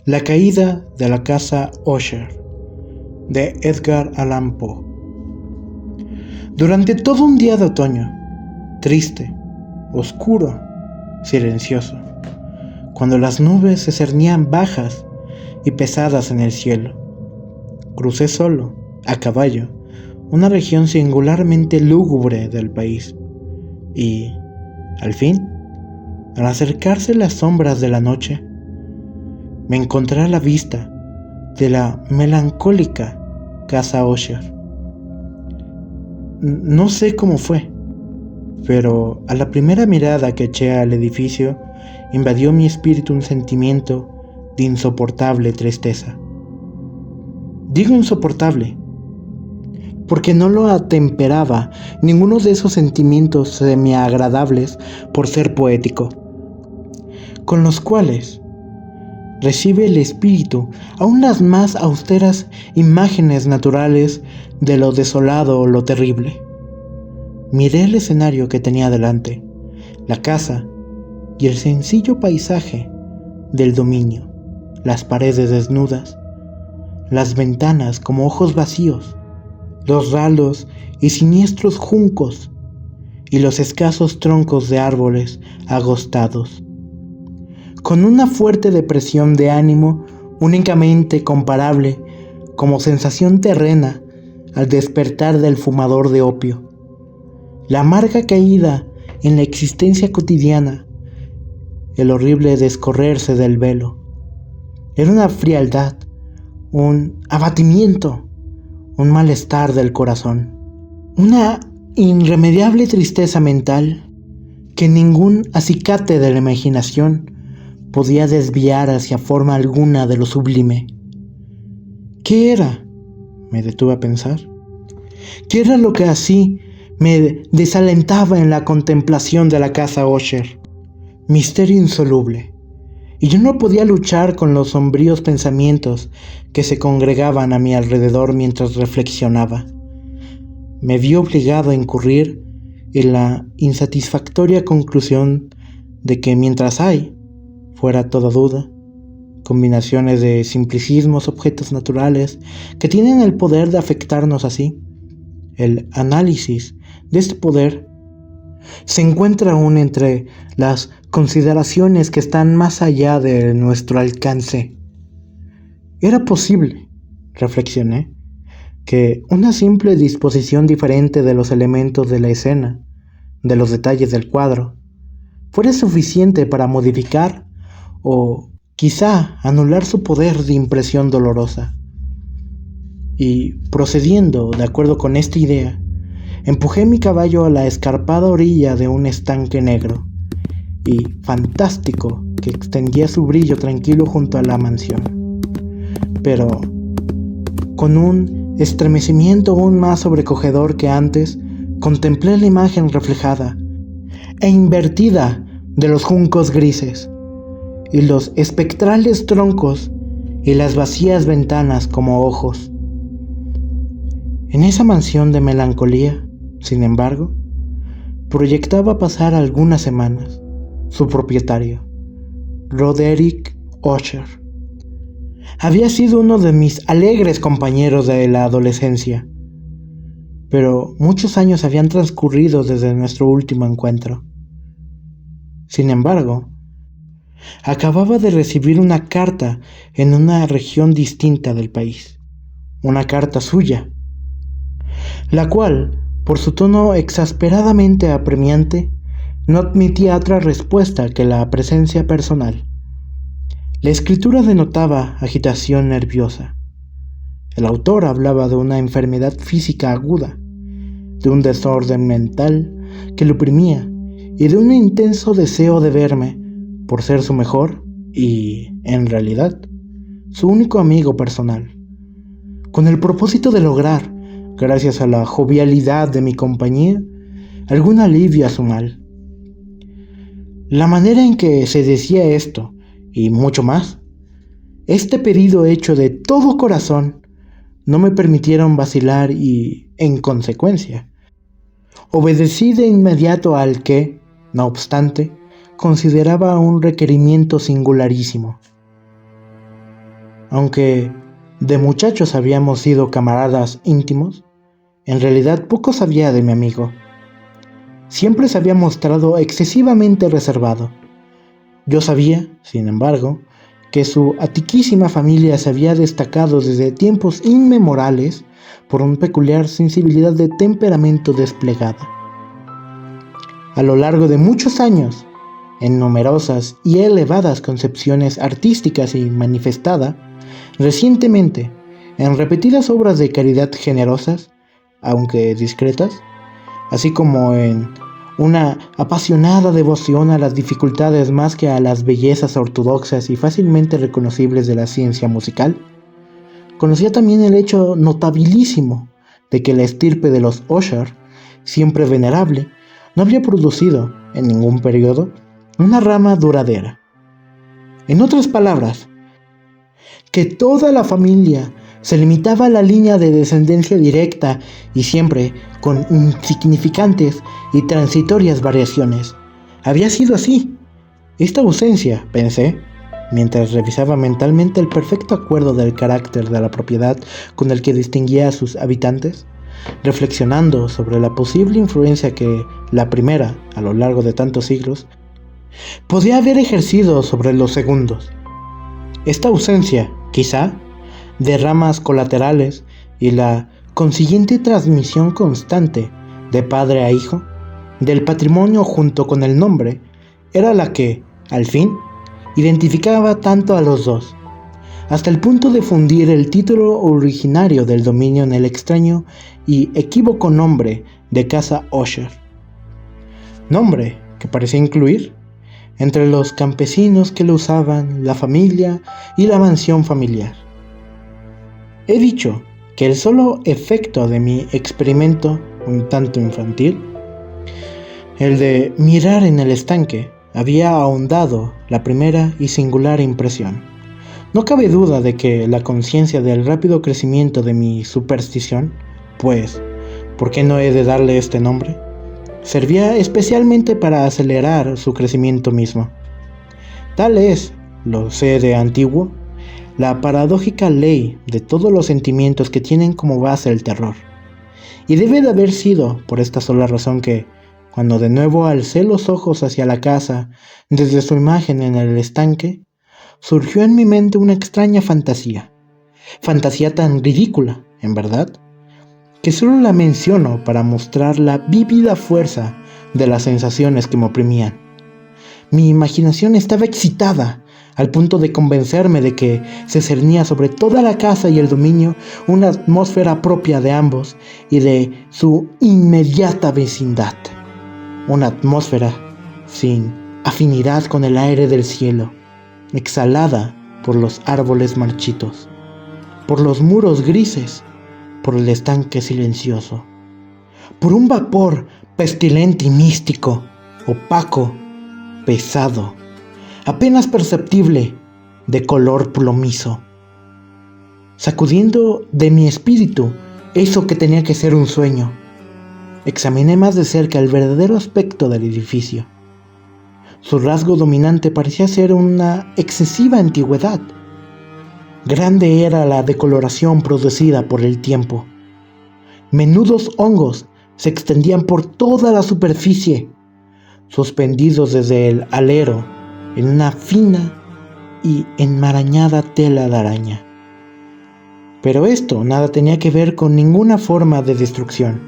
La caída de la casa Usher, de Edgar Allan Poe. Durante todo un día de otoño, triste, oscuro, silencioso, cuando las nubes se cernían bajas y pesadas en el cielo, crucé solo, a caballo, una región singularmente lúgubre del país, y, al fin, al acercarse las sombras de la noche, me encontré a la vista de la melancólica casa Usher. No sé cómo fue, pero a la primera mirada que eché al edificio, invadió mi espíritu un sentimiento de insoportable tristeza. Digo insoportable, porque no lo atemperaba ninguno de esos sentimientos semi-agradables por ser poético, con los cuales recibe el espíritu aún las más austeras imágenes naturales de lo desolado o lo terrible. Miré el escenario que tenía delante, la casa y el sencillo paisaje del dominio, las paredes desnudas, las ventanas como ojos vacíos, los ralos y siniestros juncos y los escasos troncos de árboles agostados. Con una fuerte depresión de ánimo únicamente comparable como sensación terrena al despertar del fumador de opio. La amarga caída en la existencia cotidiana, el horrible descorrerse del velo. Era una frialdad, un abatimiento, un malestar del corazón, una irremediable tristeza mental que ningún acicate de la imaginación podía desviar hacia forma alguna de lo sublime. ¿Qué era? Me detuve a pensar. ¿Qué era lo que así me desalentaba en la contemplación de la casa Usher? Misterio insoluble, y yo no podía luchar con los sombríos pensamientos que se congregaban a mi alrededor mientras reflexionaba. Me vi obligado a incurrir en la insatisfactoria conclusión de que mientras hay, fuera toda duda, combinaciones de simplicismos, objetos naturales que tienen el poder de afectarnos así, el análisis de este poder se encuentra aún entre las consideraciones que están más allá de nuestro alcance. Era posible, reflexioné, que una simple disposición diferente de los elementos de la escena, de los detalles del cuadro, fuera suficiente para modificar o quizá anular su poder de impresión dolorosa. Y procediendo de acuerdo con esta idea, empujé mi caballo a la escarpada orilla de un estanque negro y fantástico que extendía su brillo tranquilo junto a la mansión. Pero, con un estremecimiento aún más sobrecogedor que antes, contemplé la imagen reflejada e invertida de los juncos grises y los espectrales troncos y las vacías ventanas como ojos. En esa mansión de melancolía, sin embargo, proyectaba pasar algunas semanas su propietario, Roderick Usher. Había sido uno de mis alegres compañeros de la adolescencia, pero muchos años habían transcurrido desde nuestro último encuentro. Sin embargo, acababa de recibir una carta en una región distinta del país, una carta suya, la cual, por su tono exasperadamente apremiante, no admitía otra respuesta que la presencia personal. La escritura denotaba agitación nerviosa. El autor hablaba de una enfermedad física aguda, de un desorden mental que lo oprimía y de un intenso deseo de verme por ser su mejor y, en realidad, su único amigo personal, con el propósito de lograr, gracias a la jovialidad de mi compañía, algún alivio a su mal. La manera en que se decía esto, y mucho más, este pedido hecho de todo corazón, no me permitieron vacilar y, en consecuencia, obedecí de inmediato al que, no obstante, consideraba un requerimiento singularísimo. Aunque de muchachos habíamos sido camaradas íntimos, en realidad poco sabía de mi amigo. Siempre se había mostrado excesivamente reservado. Yo sabía, sin embargo, que su antiquísima familia se había destacado desde tiempos inmemorables por una peculiar sensibilidad de temperamento desplegada. A lo largo de muchos años, en numerosas y elevadas concepciones artísticas y manifestada, recientemente, en repetidas obras de caridad generosas, aunque discretas, así como en una apasionada devoción a las dificultades más que a las bellezas ortodoxas y fácilmente reconocibles de la ciencia musical, conocía también el hecho notabilísimo de que la estirpe de los Usher, siempre venerable, no había producido, en ningún periodo, una rama duradera. En otras palabras, que toda la familia se limitaba a la línea de descendencia directa y siempre con insignificantes y transitorias variaciones. Había sido así. Esta ausencia, pensé, mientras revisaba mentalmente el perfecto acuerdo del carácter de la propiedad con el que distinguía a sus habitantes, reflexionando sobre la posible influencia que la primera, a lo largo de tantos siglos, podía haber ejercido sobre los segundos. Esta ausencia, quizá, de ramas colaterales y la consiguiente transmisión constante de padre a hijo, del patrimonio junto con el nombre, era la que, al fin, identificaba tanto a los dos, hasta el punto de fundir el título originario del dominio en el extraño y equívoco nombre de Casa Usher. Nombre que parecía incluir, entre los campesinos que lo usaban, la familia y la mansión familiar. He dicho que el solo efecto de mi experimento, un tanto infantil, el de mirar en el estanque, había ahondado la primera y singular impresión. No cabe duda de que la conciencia del rápido crecimiento de mi superstición, pues, ¿por qué no he de darle este nombre?, servía especialmente para acelerar su crecimiento mismo. Tal es, lo sé de antiguo, la paradójica ley de todos los sentimientos que tienen como base el terror. Y debe de haber sido por esta sola razón que, cuando de nuevo alcé los ojos hacia la casa desde su imagen en el estanque, surgió en mi mente una extraña fantasía tan ridícula, en verdad, que solo la menciono para mostrar la vívida fuerza de las sensaciones que me oprimían. Mi imaginación estaba excitada al punto de convencerme de que se cernía sobre toda la casa y el dominio una atmósfera propia de ambos y de su inmediata vecindad. Una atmósfera sin afinidad con el aire del cielo, exhalada por los árboles marchitos, por los muros grises, por el estanque silencioso, por un vapor pestilente y místico, opaco, pesado, apenas perceptible, de color plomizo, sacudiendo de mi espíritu eso que tenía que ser un sueño. Examiné más de cerca el verdadero aspecto del edificio. Su rasgo dominante parecía ser una excesiva antigüedad. Grande era la decoloración producida por el tiempo. Menudos hongos se extendían por toda la superficie, suspendidos desde el alero en una fina y enmarañada tela de araña. Pero esto nada tenía que ver con ninguna forma de destrucción.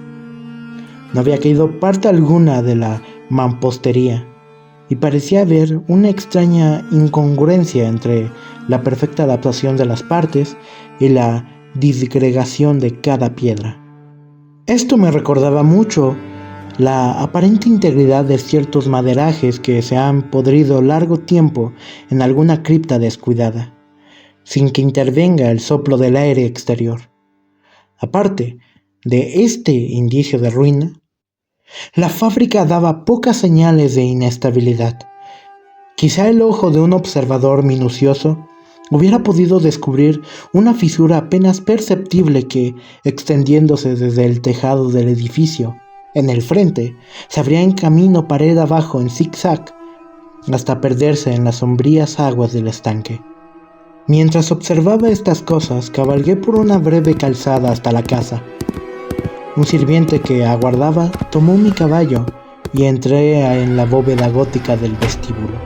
No había caído parte alguna de la mampostería, y parecía haber una extraña incongruencia entre la perfecta adaptación de las partes y la disgregación de cada piedra. Esto me recordaba mucho la aparente integridad de ciertos maderajes que se han podrido largo tiempo en alguna cripta descuidada, sin que intervenga el soplo del aire exterior. Aparte de este indicio de ruina, la fábrica daba pocas señales de inestabilidad. Quizá el ojo de un observador minucioso hubiera podido descubrir una fisura apenas perceptible que, extendiéndose desde el tejado del edificio, en el frente, se abría en camino pared abajo en zigzag, hasta perderse en las sombrías aguas del estanque. Mientras observaba estas cosas, cabalgué por una breve calzada hasta la casa. Un sirviente que aguardaba tomó mi caballo y entré en la bóveda gótica del vestíbulo.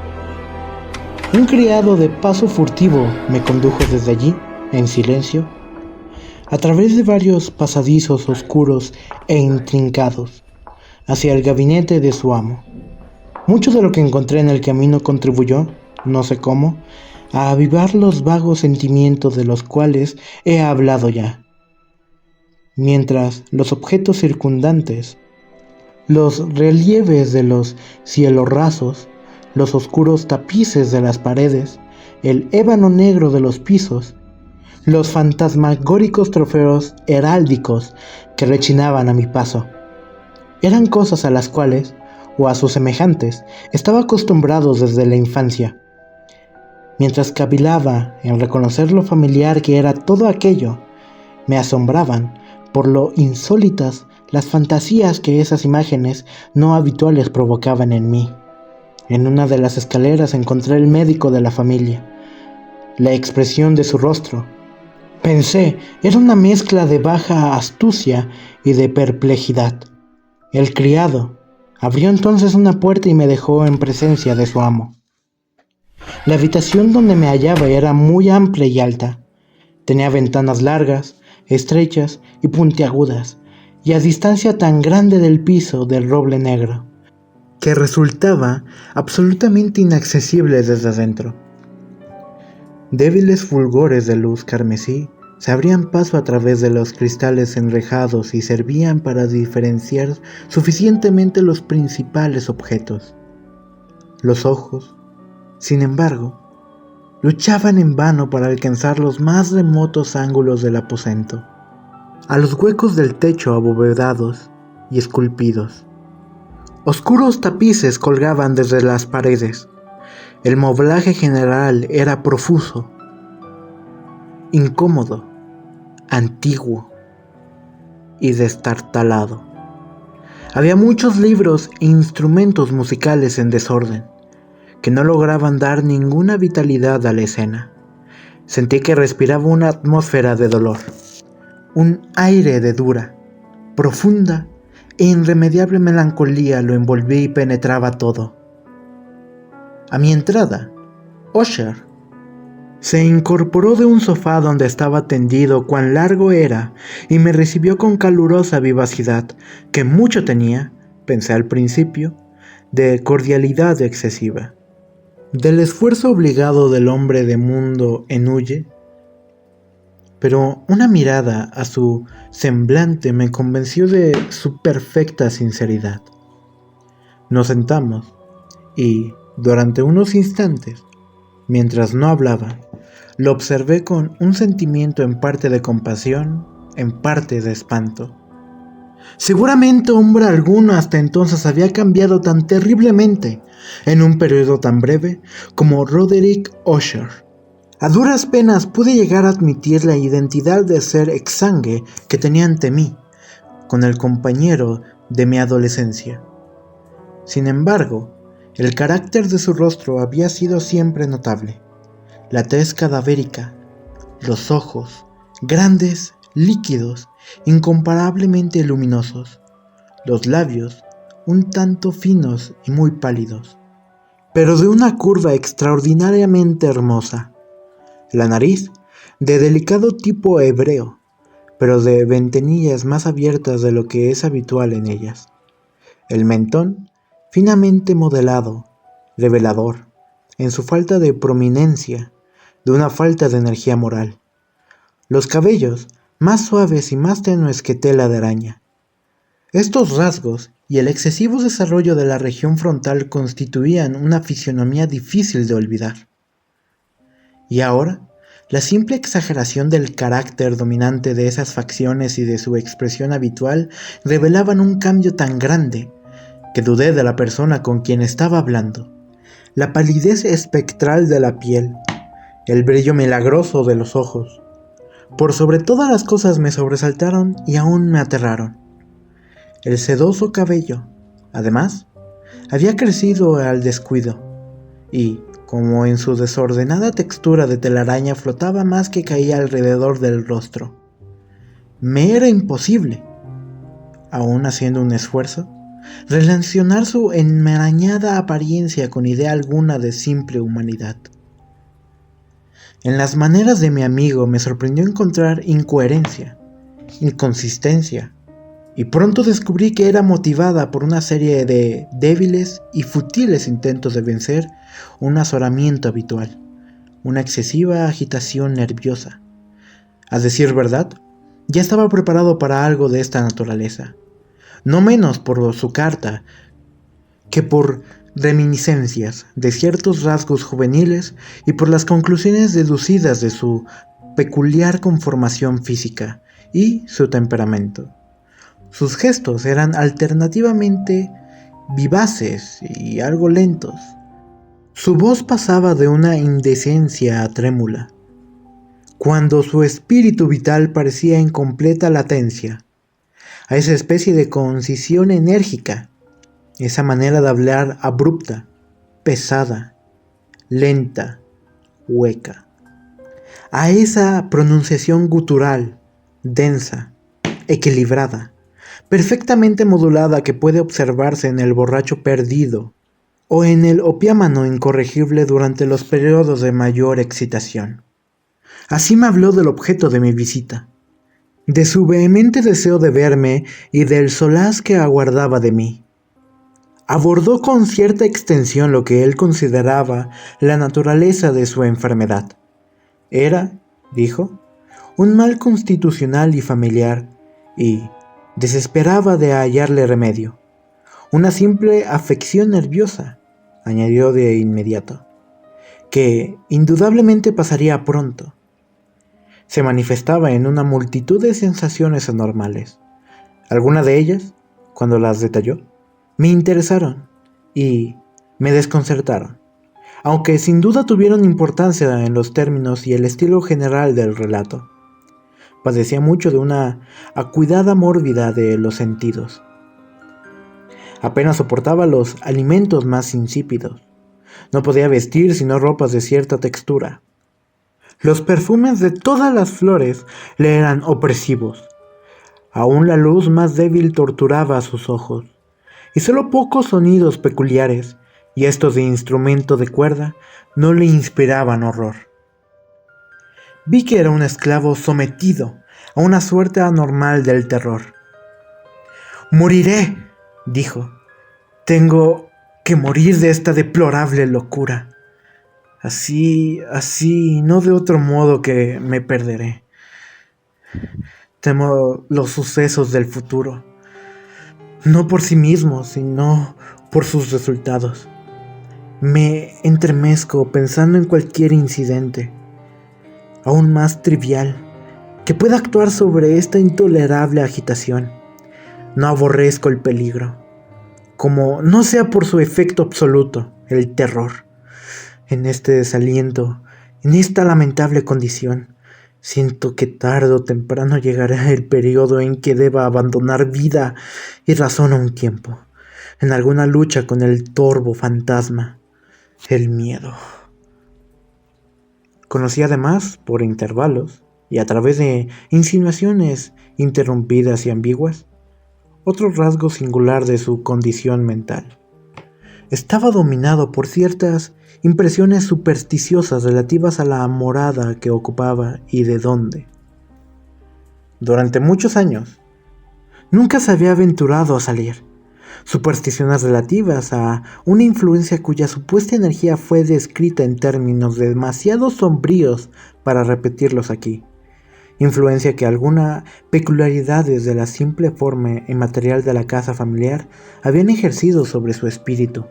Un criado de paso furtivo me condujo desde allí, en silencio, a través de varios pasadizos oscuros e intrincados, hacia el gabinete de su amo. Mucho de lo que encontré en el camino contribuyó, no sé cómo, a avivar los vagos sentimientos de los cuales he hablado ya. Mientras los objetos circundantes, los relieves de los cielos rasos, los oscuros tapices de las paredes, el ébano negro de los pisos, los fantasmagóricos trofeos heráldicos que rechinaban a mi paso, eran cosas a las cuales, o a sus semejantes, estaba acostumbrado desde la infancia. Mientras cavilaba en reconocer lo familiar que era todo aquello, me asombraban por lo insólitas las fantasías que esas imágenes no habituales provocaban en mí. En una de las escaleras encontré al médico de la familia. La expresión de su rostro, pensé, era una mezcla de baja astucia y de perplejidad. El criado abrió entonces una puerta y me dejó en presencia de su amo. La habitación donde me hallaba era muy amplia y alta. Tenía ventanas largas, estrechas y puntiagudas, y a distancia tan grande del piso del roble negro, que resultaba absolutamente inaccesible desde adentro. Débiles fulgores de luz carmesí se abrían paso a través de los cristales enrejados y servían para diferenciar suficientemente los principales objetos. Los ojos, sin embargo, luchaban en vano para alcanzar los más remotos ángulos del aposento, a los huecos del techo abovedados y esculpidos. Oscuros tapices colgaban desde las paredes. El moblaje general era profuso, incómodo, antiguo y destartalado. Había muchos libros e instrumentos musicales en desorden, que no lograban dar ninguna vitalidad a la escena. Sentí que respiraba una atmósfera de dolor, un aire de dura, profunda e irremediable melancolía lo envolvía y penetraba todo. A mi entrada, Usher se incorporó de un sofá donde estaba tendido cuán largo era y me recibió con calurosa vivacidad, que mucho tenía, pensé al principio, de cordialidad excesiva. Del esfuerzo obligado del hombre de mundo en huye, pero una mirada a su semblante me convenció de su perfecta sinceridad. Nos sentamos y, durante unos instantes, mientras no hablaba, lo observé con un sentimiento en parte de compasión, en parte de espanto. Seguramente hombre alguno hasta entonces había cambiado tan terriblemente en un periodo tan breve como Roderick Usher. A duras penas pude llegar a admitir la identidad de ser exsangue que tenía ante mí, con el compañero de mi adolescencia. Sin embargo, el carácter de su rostro había sido siempre notable. La tez cadavérica, los ojos, grandes, líquidos, incomparablemente luminosos, los labios, un tanto finos y muy pálidos, pero de una curva extraordinariamente hermosa. La nariz, de delicado tipo hebreo, pero de ventanillas más abiertas de lo que es habitual en ellas. El mentón, finamente modelado, revelador, en su falta de prominencia, de una falta de energía moral. Los cabellos, más suaves y más tenues que tela de araña. Estos rasgos y el excesivo desarrollo de la región frontal constituían una fisionomía difícil de olvidar. Y ahora, la simple exageración del carácter dominante de esas facciones y de su expresión habitual revelaban un cambio tan grande que dudé de la persona con quien estaba hablando. La palidez espectral de la piel, el brillo milagroso de los ojos, por sobre todas las cosas me sobresaltaron y aún me aterraron. El sedoso cabello, además, había crecido al descuido y, como en su desordenada textura de telaraña flotaba más que caía alrededor del rostro. Me era imposible, aún haciendo un esfuerzo, relacionar su enmarañada apariencia con idea alguna de simple humanidad. En las maneras de mi amigo me sorprendió encontrar incoherencia, inconsistencia, y pronto descubrí que era motivada por una serie de débiles y futiles intentos de vencer un azoramiento habitual, una excesiva agitación nerviosa. A decir verdad, ya estaba preparado para algo de esta naturaleza, no menos por su carta que por reminiscencias de ciertos rasgos juveniles y por las conclusiones deducidas de su peculiar conformación física y su temperamento. Sus gestos eran alternativamente vivaces y algo lentos. Su voz pasaba de una indecencia a trémula, cuando su espíritu vital parecía en completa latencia, a esa especie de concisión enérgica, esa manera de hablar abrupta, pesada, lenta, hueca, a esa pronunciación gutural, densa, equilibrada, perfectamente modulada que puede observarse en el borracho perdido o en el opiámano incorregible durante los periodos de mayor excitación. Así me habló del objeto de mi visita, de su vehemente deseo de verme y del solaz que aguardaba de mí. Abordó con cierta extensión lo que él consideraba la naturaleza de su enfermedad. Era, dijo, un mal constitucional y familiar, y desesperaba de hallarle remedio. Una simple afección nerviosa, añadió de inmediato, que indudablemente pasaría pronto. Se manifestaba en una multitud de sensaciones anormales. Algunas de ellas, cuando las detalló, me interesaron y me desconcertaron, aunque sin duda tuvieron importancia en los términos y el estilo general del relato. Padecía mucho de una acuidad mórbida de los sentidos. Apenas soportaba los alimentos más insípidos. No podía vestir sino ropas de cierta textura. Los perfumes de todas las flores le eran opresivos. Aún la luz más débil torturaba sus ojos, y solo pocos sonidos peculiares, y estos de instrumento de cuerda, no le inspiraban horror. Vi que era un esclavo sometido a una suerte anormal del terror. «Moriré», dijo. «Tengo que morir de esta deplorable locura. Así, no de otro modo que me perderé. Temo los sucesos del futuro, no por sí mismos, sino por sus resultados. Me entremezco pensando en cualquier incidente, aún más trivial, que pueda actuar sobre esta intolerable agitación. No aborrezco el peligro, como no sea por su efecto absoluto, el terror. En este desaliento, en esta lamentable condición, siento que tarde o temprano llegará el periodo en que deba abandonar vida y razón a un tiempo, en alguna lucha con el torvo fantasma, el miedo». Conocí además, por intervalos, y a través de insinuaciones interrumpidas y ambiguas, otro rasgo singular de su condición mental. Estaba dominado por ciertas impresiones supersticiosas relativas a la morada que ocupaba y de dónde. Durante muchos años, nunca se había aventurado a salir. Supersticiones relativas a una influencia cuya supuesta energía fue descrita en términos demasiado sombríos para repetirlos aquí. Influencia que algunas peculiaridades de la simple forma y material de la casa familiar habían ejercido sobre su espíritu.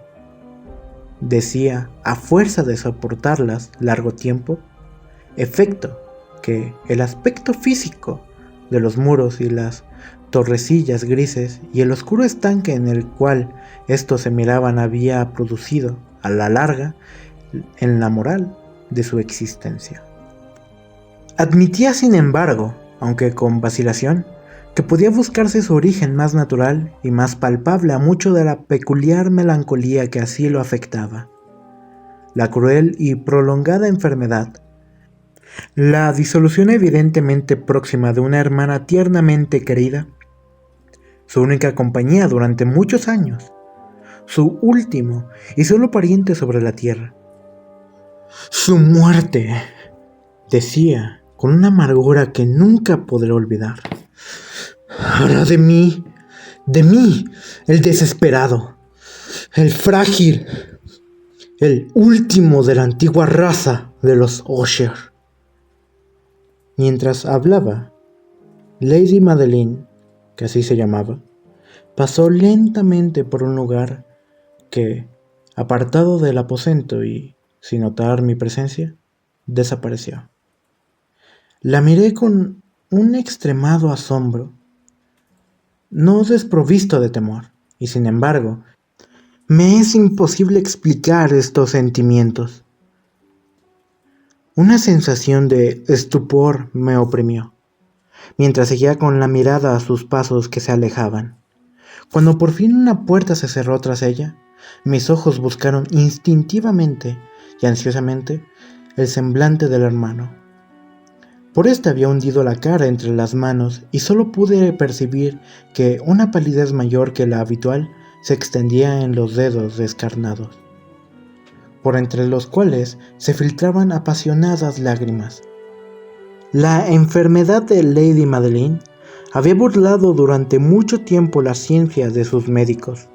Decía, a fuerza de soportarlas largo tiempo, efecto que el aspecto físico de los muros y las torrecillas grises y el oscuro estanque en el cual estos se miraban había producido, a la larga, en la moral de su existencia. Admitía, sin embargo, aunque con vacilación, que podía buscarse su origen más natural y más palpable a mucho de la peculiar melancolía que así lo afectaba. la cruel y prolongada enfermedad, la disolución evidentemente próxima de una hermana tiernamente querida, su única compañía durante muchos años, su último y solo pariente sobre la tierra. Su muerte, decía, con una amargura que nunca podré olvidar, hará de mí, el desesperado, el frágil, el último de la antigua raza de los Usher. Mientras hablaba, Lady Madeline, que así se llamaba, pasó lentamente por un lugar que, apartado del aposento y sin notar mi presencia, desapareció. La miré con un extremado asombro, no desprovisto de temor, y sin embargo, me es imposible explicar estos sentimientos. Una sensación de estupor me oprimió, mientras seguía con la mirada a sus pasos que se alejaban. Cuando por fin una puerta se cerró tras ella, mis ojos buscaron instintivamente y ansiosamente el semblante del hermano. Por este había hundido la cara entre las manos y solo pude percibir que una palidez mayor que la habitual se extendía en los dedos descarnados, por entre los cuales se filtraban apasionadas lágrimas. La enfermedad de Lady Madeline había burlado durante mucho tiempo las ciencias de sus médicos.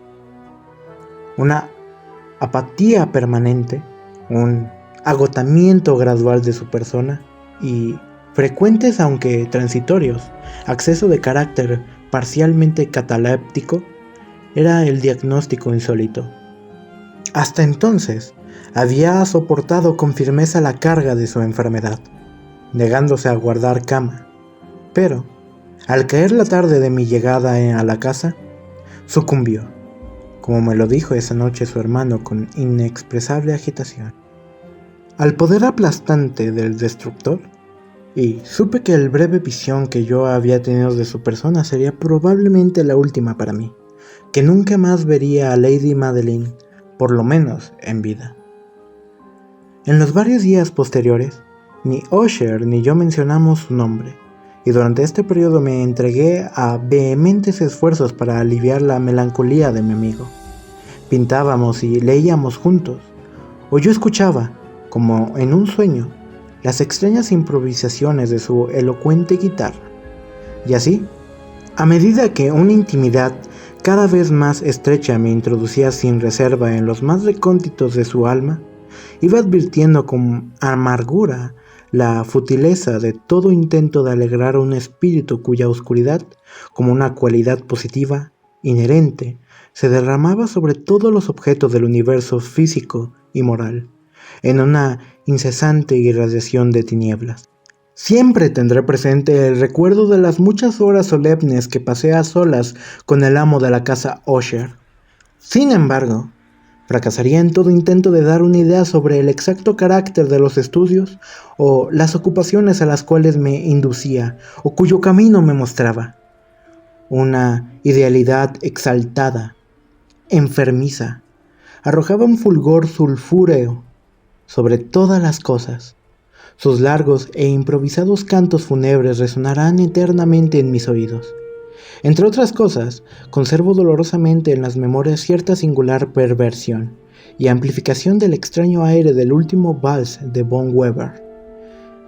Una apatía permanente, un agotamiento gradual de su persona y frecuentes aunque transitorios accesos de carácter parcialmente cataléptico era el diagnóstico insólito. Hasta entonces había soportado con firmeza la carga de su enfermedad, negándose a guardar cama, pero al caer la tarde de mi llegada a la casa, sucumbió, como me lo dijo esa noche su hermano con inexpresable agitación, al poder aplastante del destructor, y supe que el breve visión que yo había tenido de su persona sería probablemente la última para mí, que nunca más vería a Lady Madeline, por lo menos en vida. En los varios días posteriores, ni Usher ni yo mencionamos su nombre, y durante este periodo me entregué a vehementes esfuerzos para aliviar la melancolía de mi amigo. Pintábamos y leíamos juntos, o yo escuchaba, como en un sueño, las extrañas improvisaciones de su elocuente guitarra. Y así, a medida que una intimidad cada vez más estrecha me introducía sin reserva en los más recónditos de su alma, iba advirtiendo con amargura la futileza de todo intento de alegrar un espíritu cuya oscuridad, como una cualidad positiva, inherente, se derramaba sobre todos los objetos del universo físico y moral, en una incesante irradiación de tinieblas. Siempre tendré presente el recuerdo de las muchas horas solemnes que pasé a solas con el amo de la casa Usher. Sin embargo, fracasaría en todo intento de dar una idea sobre el exacto carácter de los estudios o las ocupaciones a las cuales me inducía o cuyo camino me mostraba. Una idealidad exaltada, enfermiza, arrojaba un fulgor sulfúreo sobre todas las cosas. Sus largos e improvisados cantos fúnebres resonarán eternamente en mis oídos. Entre otras cosas, conservo dolorosamente en las memorias cierta singular perversión y amplificación del extraño aire del último vals de Von Weber,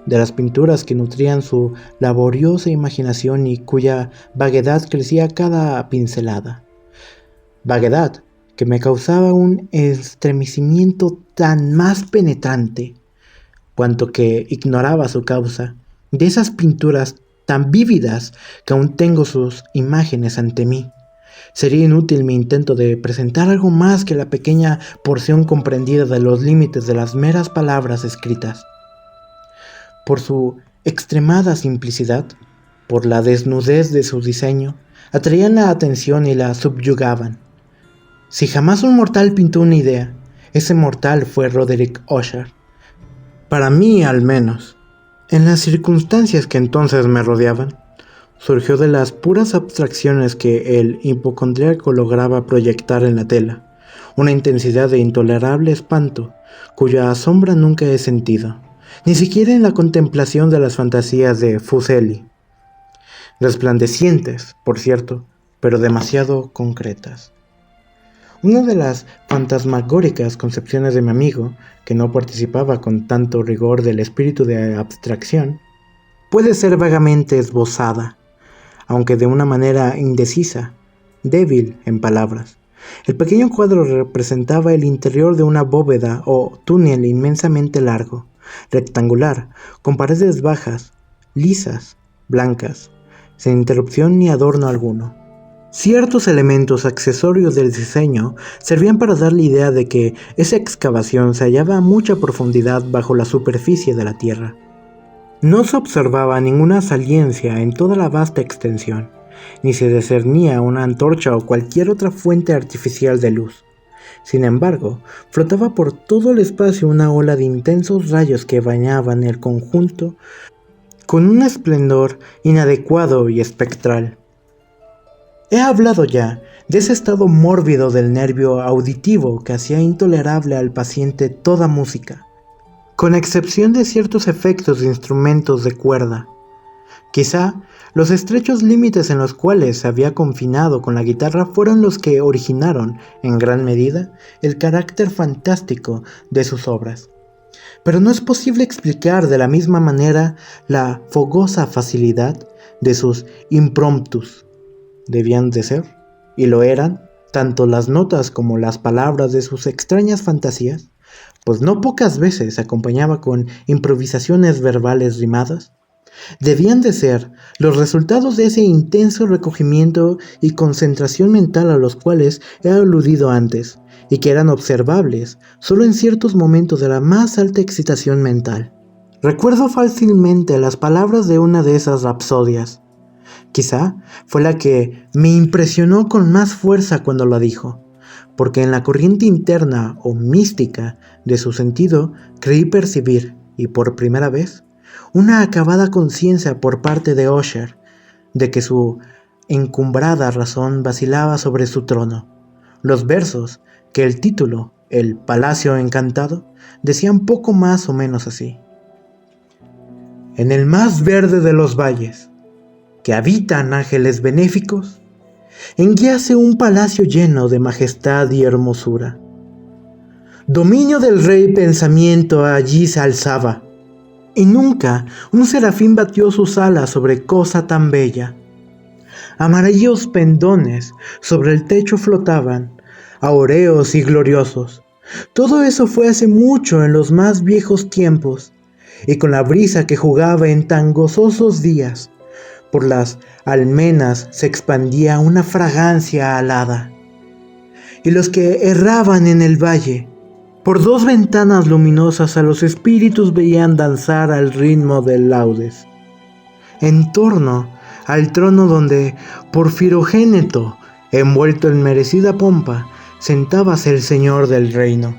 de las pinturas que nutrían su laboriosa imaginación y cuya vaguedad crecía a cada pincelada. Vaguedad que me causaba un estremecimiento tan más penetrante, cuanto que ignoraba su causa, de esas pinturas tan vívidas que aún tengo sus imágenes ante mí. Sería inútil mi intento de presentar algo más que la pequeña porción comprendida de los límites de las meras palabras escritas. Por su extremada simplicidad, por la desnudez de su diseño, atraían la atención y la subyugaban. Si jamás un mortal pintó una idea, ese mortal fue Roderick Usher. Para mí, al menos. En las circunstancias que entonces me rodeaban, surgió de las puras abstracciones que el hipocondríaco lograba proyectar en la tela, una intensidad de intolerable espanto, cuya sombra nunca he sentido, ni siquiera en la contemplación de las fantasías de Fuseli, resplandecientes, por cierto, pero demasiado concretas. Una de las fantasmagóricas concepciones de mi amigo, que no participaba con tanto rigor del espíritu de abstracción, puede ser vagamente esbozada, aunque de una manera indecisa, débil en palabras. El pequeño cuadro representaba el interior de una bóveda o túnel inmensamente largo, rectangular, con paredes bajas, lisas, blancas, sin interrupción ni adorno alguno. Ciertos elementos accesorios del diseño servían para dar la idea de que esa excavación se hallaba a mucha profundidad bajo la superficie de la tierra. No se observaba ninguna saliencia en toda la vasta extensión, ni se discernía una antorcha o cualquier otra fuente artificial de luz. Sin embargo, flotaba por todo el espacio una ola de intensos rayos que bañaban el conjunto con un esplendor inadecuado y espectral. He hablado ya de ese estado mórbido del nervio auditivo que hacía intolerable al paciente toda música, con excepción de ciertos efectos de instrumentos de cuerda. Quizá los estrechos límites en los cuales se había confinado con la guitarra fueron los que originaron, en gran medida, el carácter fantástico de sus obras. Pero no es posible explicar de la misma manera la fogosa facilidad de sus impromptus. Debían de ser, y lo eran, tanto las notas como las palabras de sus extrañas fantasías, pues no pocas veces se acompañaba con improvisaciones verbales rimadas. Debían de ser los resultados de ese intenso recogimiento y concentración mental a los cuales he aludido antes, y que eran observables solo en ciertos momentos de la más alta excitación mental. Recuerdo fácilmente las palabras de una de esas rapsodias. Quizá fue la que me impresionó con más fuerza cuando la dijo, porque en la corriente interna o mística de su sentido creí percibir, y por primera vez, una acabada conciencia por parte de Usher de que su encumbrada razón vacilaba sobre su trono. Los versos que el título, El Palacio Encantado, decían poco más o menos así. En el más verde de los valles, que habitan ángeles benéficos, enguíase un palacio lleno de majestad y hermosura. Dominio del rey pensamiento allí se alzaba, y nunca un serafín batió sus alas sobre cosa tan bella. Amarillos pendones sobre el techo flotaban, aureos y gloriosos. Todo eso fue hace mucho en los más viejos tiempos, y con la brisa que jugaba en tan gozosos días, por las almenas se expandía una fragancia alada, y los que erraban en el valle, por dos ventanas luminosas a los espíritus veían danzar al ritmo del laudes, en torno al trono donde, por Firogéneto, envuelto en merecida pompa, sentábase el señor del reino.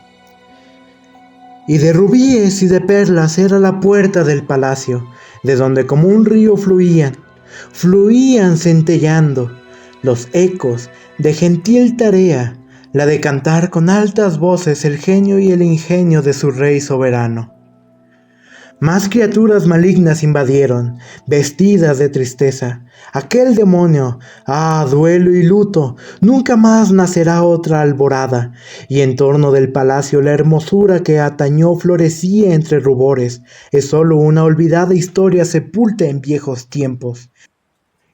Y de rubíes y de perlas era la puerta del palacio, de donde como un río fluían centellando los ecos de gentil tarea, la de cantar con altas voces el genio y el ingenio de su rey soberano. Más criaturas malignas invadieron, vestidas de tristeza. Aquel demonio, duelo y luto, nunca más nacerá otra alborada, y en torno del palacio la hermosura que atañó florecía entre rubores, es sólo una olvidada historia sepulta en viejos tiempos.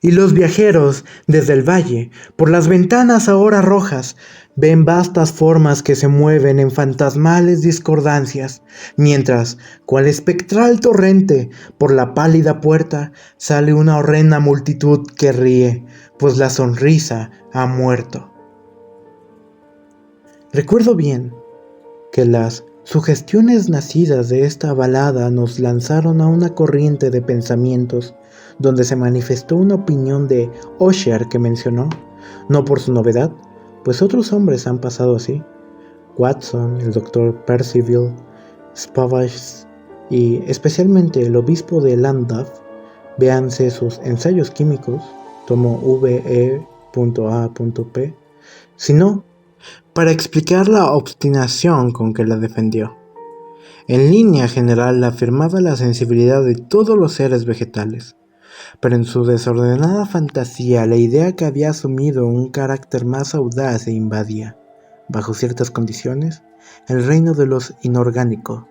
Y los viajeros, desde el valle, por las ventanas ahora rojas, ven vastas formas que se mueven en fantasmales discordancias, mientras, cual espectral torrente, por la pálida puerta, sale una horrenda multitud que ríe, pues la sonrisa ha muerto. Recuerdo bien que las sugestiones nacidas de esta balada nos lanzaron a una corriente de pensamientos donde se manifestó una opinión de Usher que mencionó, no por su novedad, pues otros hombres han pasado así, Watson, el Dr. Percival, Spavage y especialmente el obispo de Llandaff. Véanse sus ensayos químicos, tomo VE.A.P. Si no, para explicar la obstinación con que la defendió. En línea general afirmaba la sensibilidad de todos los seres vegetales, pero en su desordenada fantasía la idea que había asumido un carácter más audaz e invadía, bajo ciertas condiciones, el reino de los inorgánicos.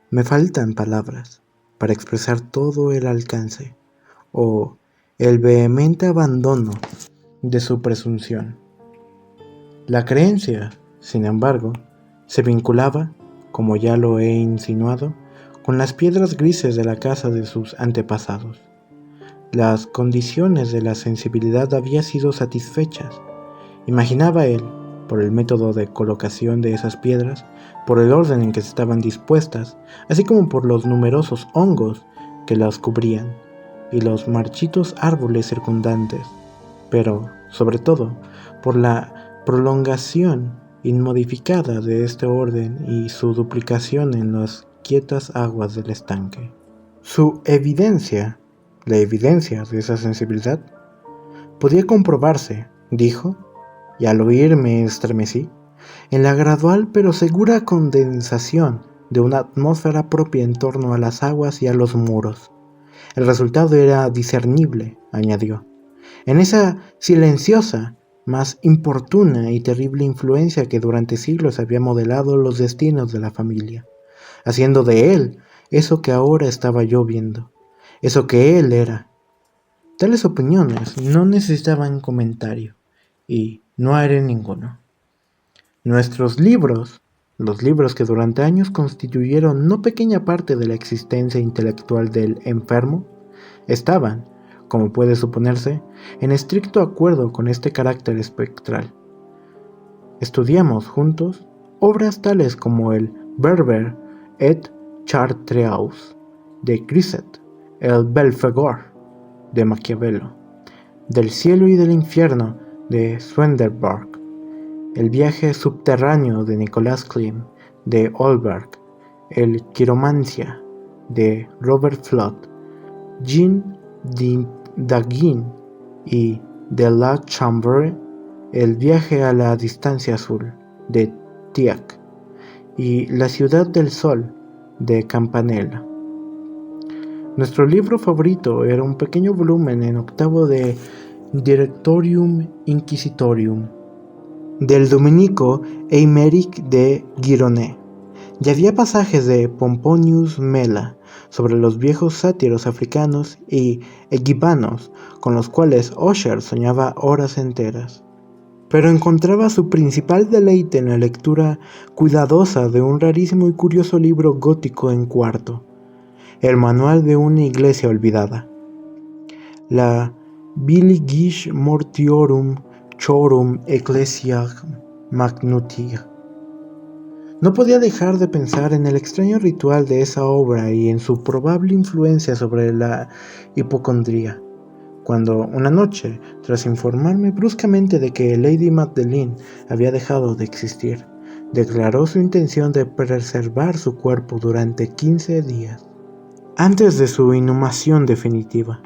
Me faltan palabras para expresar todo el alcance o el vehemente abandono de su presunción. La creencia, sin embargo, se vinculaba, como ya lo he insinuado, con las piedras grises de la casa de sus antepasados. Las condiciones de la sensibilidad habían sido satisfechas. Imaginaba él, por el método de colocación de esas piedras, por el orden en que estaban dispuestas, así como por los numerosos hongos que las cubrían y los marchitos árboles circundantes, pero, sobre todo, por la prolongación inmodificada de este orden y su duplicación en las quietas aguas del estanque. Su evidencia, la evidencia de esa sensibilidad, podía comprobarse, dijo, y al oír me estremecí, en la gradual pero segura condensación de una atmósfera propia en torno a las aguas y a los muros. El resultado era discernible, añadió, en esa silenciosa, más importuna y terrible influencia que durante siglos había modelado los destinos de la familia, haciendo de él eso que ahora estaba yo viendo, eso que él era. Tales opiniones no necesitaban comentario, y no haré ninguno. Nuestros libros, los libros que durante años constituyeron no pequeña parte de la existencia intelectual del enfermo, estaban, como puede suponerse, en estricto acuerdo con este carácter espectral. Estudiamos juntos obras tales como el Berber et Chartreuse de Criset, el Belphegor de Maquiavelo, Del cielo y del infierno de Swendenborg, El viaje subterráneo de Nicolas Klim de Olberg, El quiromancia de Robert Flood, Jean Daguin y de la Chambre, El viaje a la distancia azul de Tieck y La ciudad del sol de Campanella. Nuestro libro favorito era un pequeño volumen en octavo de Directorium Inquisitorium del dominico Eimeric de Gironnet, y había pasajes de Pomponius Mela sobre los viejos sátiros africanos y egibanos con los cuales Usher soñaba horas enteras. Pero encontraba su principal deleite en la lectura cuidadosa de un rarísimo y curioso libro gótico en cuarto, el manual de una iglesia olvidada, la Biligish Mortiorum Chorum Ecclesiae Magnutia. No podía dejar de pensar en el extraño ritual de esa obra y en su probable influencia sobre la hipocondría, cuando una noche, tras informarme bruscamente de que Lady Magdalene había dejado de existir, declaró su intención de preservar su cuerpo durante 15 días, antes de su inhumación definitiva,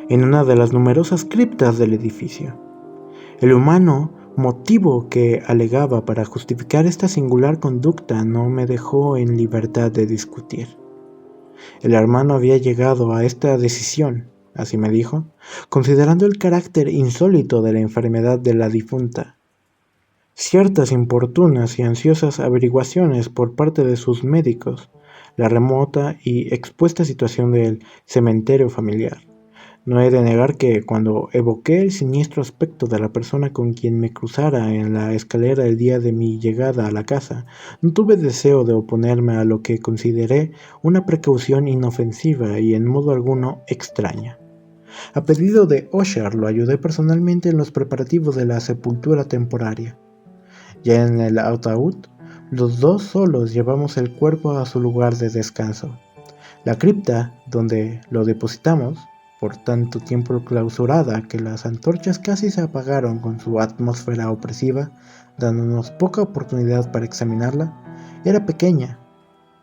en una de las numerosas criptas del edificio. El humano motivo que alegaba para justificar esta singular conducta no me dejó en libertad de discutir. El hermano había llegado a esta decisión, así me dijo, considerando el carácter insólito de la enfermedad de la difunta, ciertas importunas y ansiosas averiguaciones por parte de sus médicos, la remota y expuesta situación del cementerio familiar. No he de negar que, cuando evoqué el siniestro aspecto de la persona con quien me cruzara en la escalera el día de mi llegada a la casa, no tuve deseo de oponerme a lo que consideré una precaución inofensiva y en modo alguno extraña. A pedido de Usher lo ayudé personalmente en los preparativos de la sepultura temporaria. Ya en el ataúd, los dos solos llevamos el cuerpo a su lugar de descanso. La cripta, donde lo depositamos, por tanto tiempo clausurada que las antorchas casi se apagaron con su atmósfera opresiva, dándonos poca oportunidad para examinarla, era pequeña,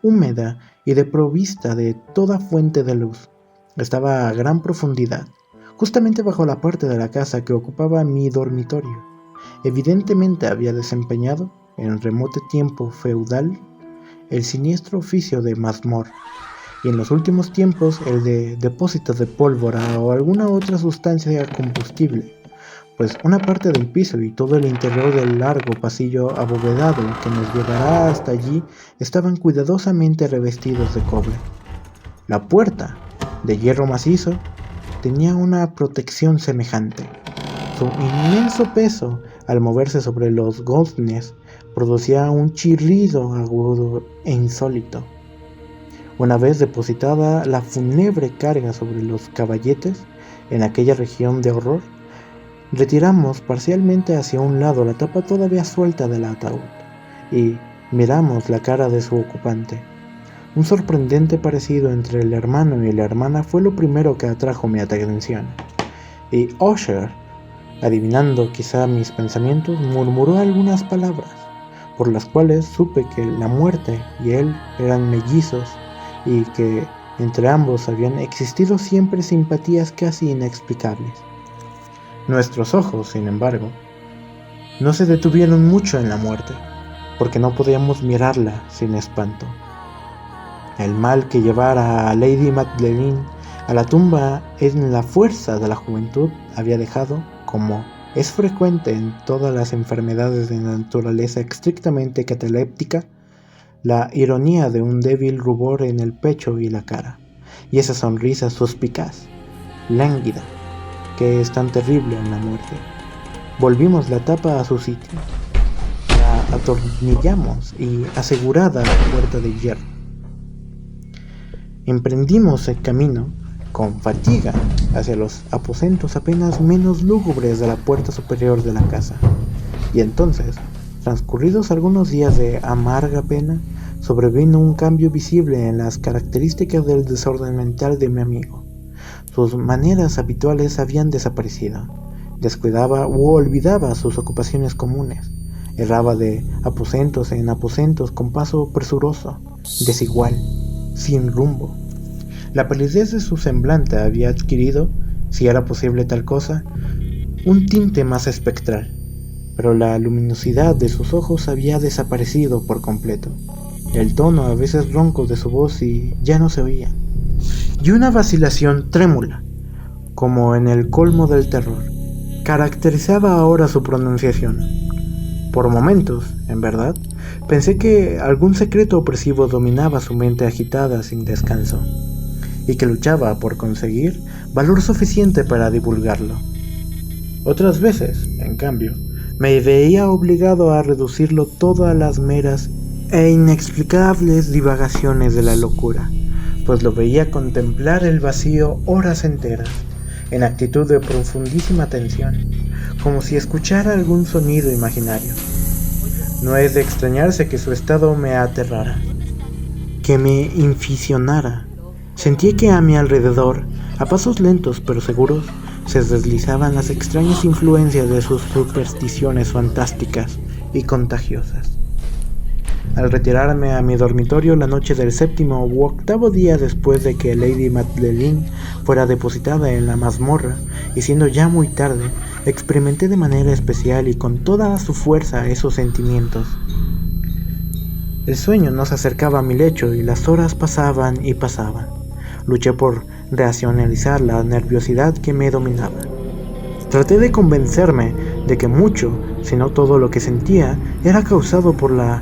húmeda y desprovista de toda fuente de luz. Estaba a gran profundidad, justamente bajo la parte de la casa que ocupaba mi dormitorio, evidentemente había desempeñado, en remoto tiempo feudal, el siniestro oficio de mazmorra, y en los últimos tiempos el de depósito de pólvora o alguna otra sustancia combustible, pues una parte del piso y todo el interior del largo pasillo abovedado que nos llevará hasta allí estaban cuidadosamente revestidos de cobre. La puerta, de hierro macizo, tenía una protección semejante. Su inmenso peso, al moverse sobre los goznes, producía un chirrido agudo e insólito. Una vez depositada la fúnebre carga sobre los caballetes, en aquella región de horror, retiramos parcialmente hacia un lado la tapa todavía suelta del ataúd y miramos la cara de su ocupante. Un sorprendente parecido entre el hermano y la hermana fue lo primero que atrajo mi atención, y Usher, adivinando quizá mis pensamientos, murmuró algunas palabras, por las cuales supe que la muerte y él eran mellizos y que entre ambos habían existido siempre simpatías casi inexplicables. Nuestros ojos, sin embargo, no se detuvieron mucho en la muerte, porque no podíamos mirarla sin espanto. El mal que llevara a Lady Madeline a la tumba en la fuerza de la juventud había dejado, como es frecuente en todas las enfermedades de naturaleza estrictamente cataléptica, la ironía de un débil rubor en el pecho y la cara, y esa sonrisa suspicaz, lánguida, que es tan terrible en la muerte. Volvimos la tapa a su sitio, la atornillamos y asegurada la puerta de hierro, emprendimos el camino con fatiga hacia los aposentos apenas menos lúgubres de la puerta superior de la casa, y entonces, transcurridos algunos días de amarga pena, sobrevino un cambio visible en las características del desorden mental de mi amigo. Sus maneras habituales habían desaparecido. Descuidaba u olvidaba sus ocupaciones comunes. Erraba de aposentos en aposentos con paso presuroso, desigual, sin rumbo. La palidez de su semblante había adquirido, si era posible tal cosa, un tinte más espectral, pero la luminosidad de sus ojos había desaparecido por completo. El tono a veces ronco de su voz ya no se oía, y una vacilación trémula, como en el colmo del terror, caracterizaba ahora su pronunciación. Por momentos, en verdad, pensé que algún secreto opresivo dominaba su mente agitada sin descanso, y que luchaba por conseguir valor suficiente para divulgarlo. Otras veces, en cambio, me veía obligado a reducirlo todo a las meras e inexplicables divagaciones de la locura, pues lo veía contemplar el vacío horas enteras, en actitud de profundísima atención, como si escuchara algún sonido imaginario. No es de extrañarse que su estado me aterrara, que me inficionara. Sentí que a mi alrededor, a pasos lentos pero seguros, se deslizaban las extrañas influencias de sus supersticiones fantásticas y contagiosas. Al retirarme a mi dormitorio la noche del 7º u 8º día después de que Lady Madeline fuera depositada en la mazmorra, y siendo ya muy tarde, experimenté de manera especial y con toda su fuerza esos sentimientos. El sueño no se acercaba a mi lecho y las horas pasaban y pasaban. Luché por racionalizar la nerviosidad que me dominaba. Traté de convencerme de que mucho, si no todo lo que sentía, era causado por la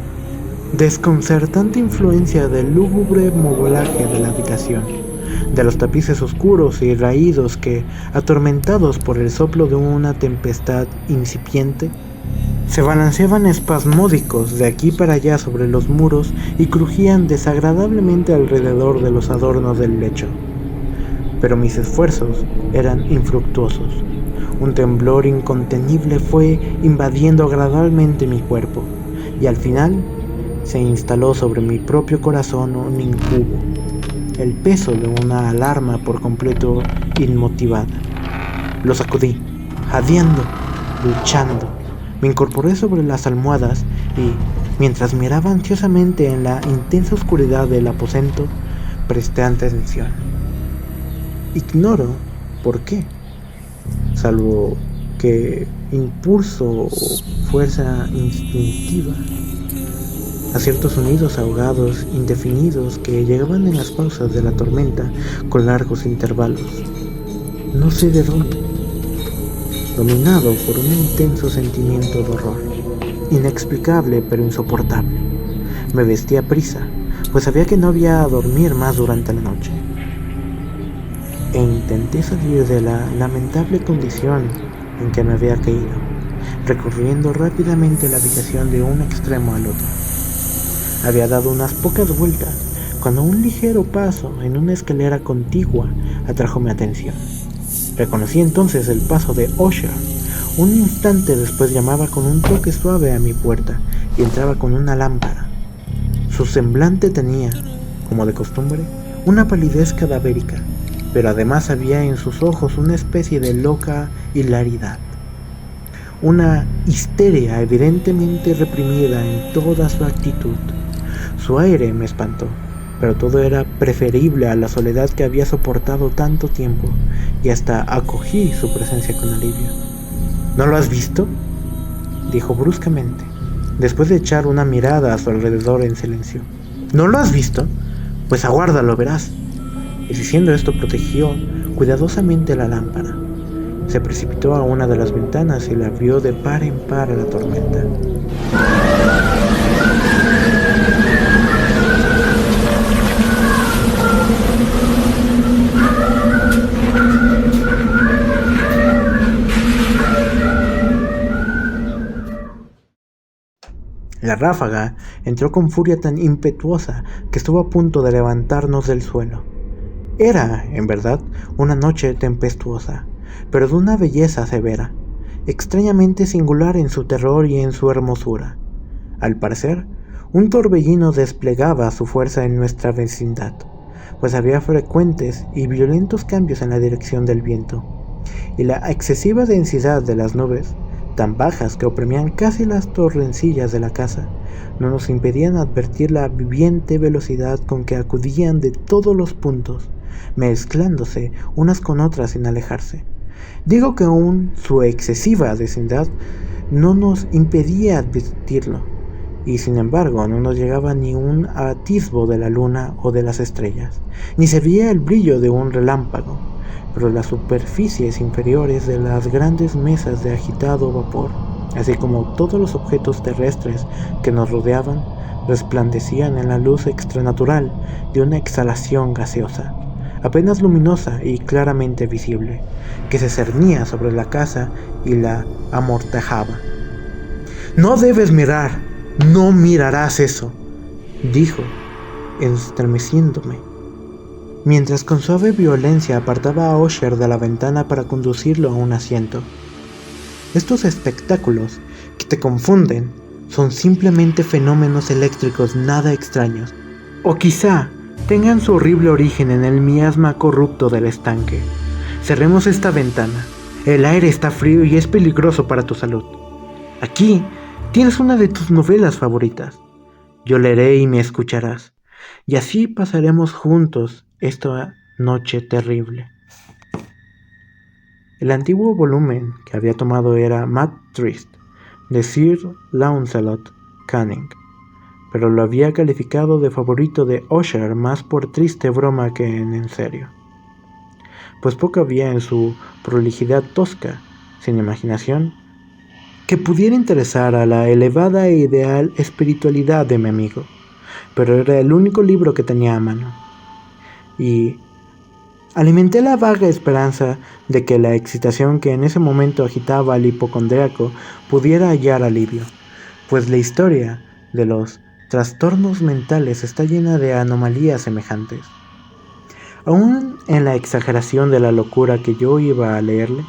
desconcertante influencia del lúgubre modelaje de la habitación, de los tapices oscuros y raídos que, atormentados por el soplo de una tempestad incipiente, se balanceaban espasmódicos de aquí para allá sobre los muros y crujían desagradablemente alrededor de los adornos del lecho. Pero mis esfuerzos eran infructuosos. Un temblor incontenible fue invadiendo gradualmente mi cuerpo, y al final se instaló sobre mi propio corazón un incubo, el peso de una alarma por completo inmotivada. Lo sacudí, jadeando, luchando. Me incorporé sobre las almohadas y, mientras miraba ansiosamente en la intensa oscuridad del aposento, presté atención. Ignoro por qué, salvo que impulso o fuerza instintiva, a ciertos sonidos ahogados, indefinidos, que llegaban en las pausas de la tormenta con largos intervalos. No sé de dónde, dominado por un intenso sentimiento de horror, inexplicable pero insoportable. Me vestí a prisa, pues sabía que no había a dormir más durante la noche, e intenté salir de la lamentable condición en que me había caído, recorriendo rápidamente la habitación de un extremo al otro. Había dado unas pocas vueltas cuando un ligero paso en una escalera contigua atrajo mi atención. Reconocí entonces el paso de Usher. Un instante después llamaba con un toque suave a mi puerta y entraba con una lámpara. Su semblante tenía, como de costumbre, una palidez cadavérica, pero además había en sus ojos una especie de loca hilaridad. Una histeria evidentemente reprimida en toda su actitud. Su aire me espantó, pero todo era preferible a la soledad que había soportado tanto tiempo, y hasta acogí su presencia con alivio. ¿No lo has visto?, dijo bruscamente, después de echar una mirada a su alrededor en silencio. ¿No lo has visto? Pues aguarda, lo verás. Y diciendo esto protegió cuidadosamente la lámpara. Se precipitó a una de las ventanas y la abrió de par en par a la tormenta. La ráfaga entró con furia tan impetuosa que estuvo a punto de levantarnos del suelo. Era, en verdad, una noche tempestuosa, pero de una belleza severa, extrañamente singular en su terror y en su hermosura. Al parecer, un torbellino desplegaba su fuerza en nuestra vecindad, pues había frecuentes y violentos cambios en la dirección del viento, y la excesiva densidad de las nubes, tan bajas que oprimían casi las torrencillas de la casa, no nos impedían advertir la viviente velocidad con que acudían de todos los puntos, mezclándose unas con otras sin alejarse. Digo que aún su excesiva densidad no nos impedía advertirlo, y sin embargo no nos llegaba ni un atisbo de la luna o de las estrellas, ni se veía el brillo de un relámpago, pero las superficies inferiores de las grandes mesas de agitado vapor, así como todos los objetos terrestres que nos rodeaban, resplandecían en la luz extranatural de una exhalación gaseosa, apenas luminosa y claramente visible, que se cernía sobre la casa y la amortajaba. «No debes mirar, no mirarás eso», dijo, estremeciéndome, mientras con suave violencia apartaba a Usher de la ventana para conducirlo a un asiento. Estos espectáculos que te confunden son simplemente fenómenos eléctricos nada extraños, o quizá tengan su horrible origen en el miasma corrupto del estanque. Cerremos esta ventana. El aire está frío y es peligroso para tu salud. Aquí tienes una de tus novelas favoritas. Yo leeré y me escucharás, y así pasaremos juntos esta noche terrible. El antiguo volumen que había tomado era Mad Trist, de Sir Launcelot Canning, pero lo había calificado de favorito de Usher más por triste broma que en serio, pues poco había en su prolijidad tosca, sin imaginación, que pudiera interesar a la elevada e ideal espiritualidad de mi amigo, pero era el único libro que tenía a mano, y alimenté la vaga esperanza de que la excitación que en ese momento agitaba al hipocondríaco pudiera hallar alivio, pues la historia de los trastornos mentales está llena de anomalías semejantes. Aún en la exageración de la locura que yo iba a leerle,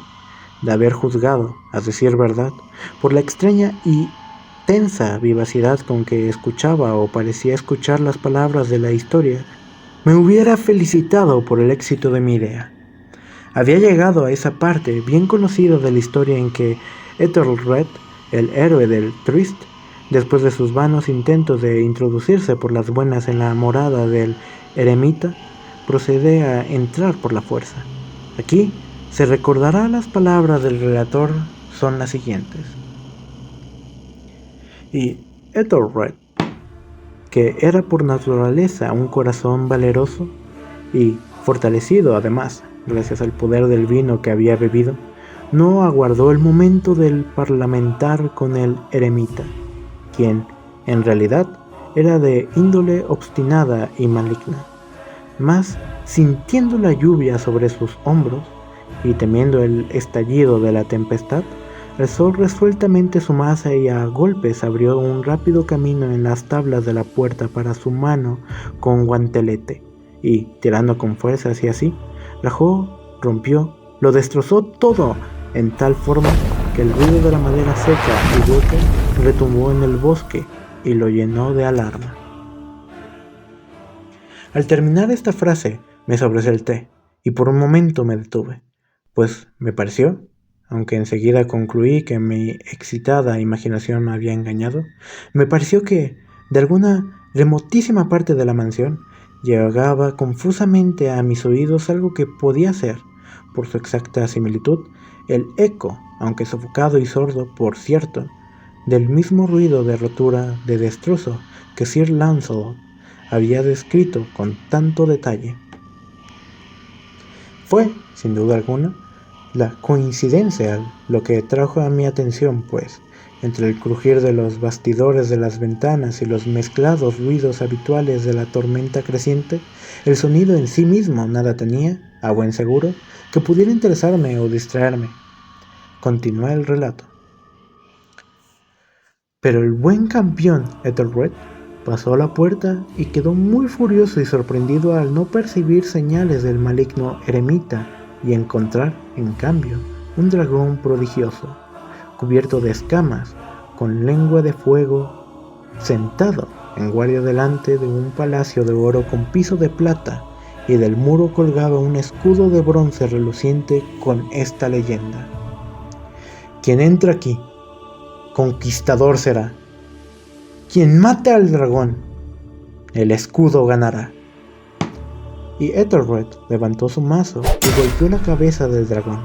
de haber juzgado, a decir verdad, por la extraña y tensa vivacidad con que escuchaba o parecía escuchar las palabras de la historia, me hubiera felicitado por el éxito de mi idea. Había llegado a esa parte bien conocida de la historia en que Ethelred, el héroe del Trist, después de sus vanos intentos de introducirse por las buenas en la morada del eremita, procede a entrar por la fuerza. Aquí se recordará las palabras del relator son las siguientes. Y Ethelred, que era por naturaleza un corazón valeroso y fortalecido además, gracias al poder del vino que había bebido, no aguardó el momento del parlamentar con el eremita, quien, en realidad, era de índole obstinada y maligna. Mas, sintiendo la lluvia sobre sus hombros y temiendo el estallido de la tempestad, alzó resueltamente su maza y a golpes abrió un rápido camino en las tablas de la puerta para su mano con guantelete, y, tirando con fuerza hacia sí, rajó, rompió, lo destrozó todo, en tal forma que el ruido de la madera seca y hueca retumbó en el bosque y lo llenó de alarma. Al terminar esta frase me sobresalté y por un momento me detuve, pues me pareció, aunque enseguida concluí que mi excitada imaginación me había engañado, me pareció que, de alguna remotísima parte de la mansión, llegaba confusamente a mis oídos algo que podía ser, por su exacta similitud, el eco, aunque sofocado y sordo, por cierto, del mismo ruido de rotura, de destrozo, que Sir Lancelot había descrito con tanto detalle. Fue, sin duda alguna, la coincidencia lo que trajo a mi atención, pues, entre el crujir de los bastidores de las ventanas y los mezclados ruidos habituales de la tormenta creciente, el sonido en sí mismo nada tenía, a buen seguro, que pudiera interesarme o distraerme. Continué el relato. Pero el buen campeón Ethelred pasó a la puerta y quedó muy furioso y sorprendido al no percibir señales del maligno eremita y encontrar, en cambio, un dragón prodigioso, cubierto de escamas, con lengua de fuego, sentado en guardia delante de un palacio de oro con piso de plata, y del muro colgaba un escudo de bronce reluciente con esta leyenda: quien entra aquí, conquistador será. Quien mate al dragón, el escudo ganará. Y Ethelred levantó su mazo y golpeó la cabeza del dragón,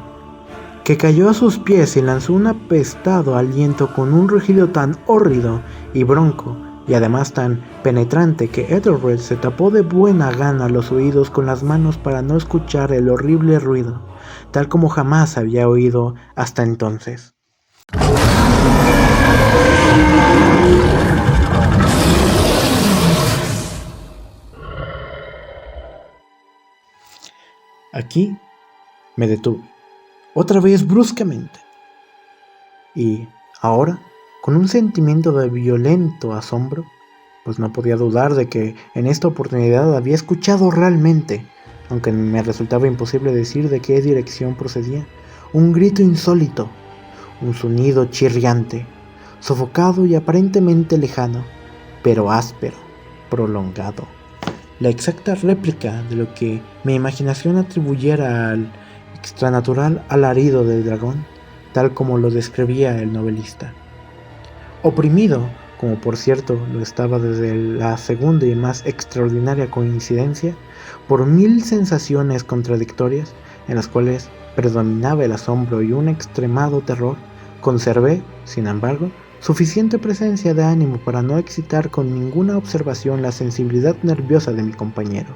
que cayó a sus pies y lanzó un apestado aliento con un rugido tan hórrido y bronco, y además tan penetrante, que Ethelred se tapó de buena gana los oídos con las manos para no escuchar el horrible ruido, tal como jamás había oído hasta entonces. Aquí me detuve, otra vez bruscamente, y ahora, con un sentimiento de violento asombro, pues no podía dudar de que en esta oportunidad había escuchado realmente, aunque me resultaba imposible decir de qué dirección procedía, un grito insólito, un sonido chirriante, sofocado y aparentemente lejano, pero áspero, prolongado. La exacta réplica de lo que mi imaginación atribuyera al extranatural alarido del dragón, tal como lo describía el novelista. Oprimido, como por cierto lo estaba desde la segunda y más extraordinaria coincidencia, por 1000 sensaciones contradictorias, en las cuales predominaba el asombro y un extremado terror, conservé, sin embargo, suficiente presencia de ánimo para no excitar con ninguna observación la sensibilidad nerviosa de mi compañero.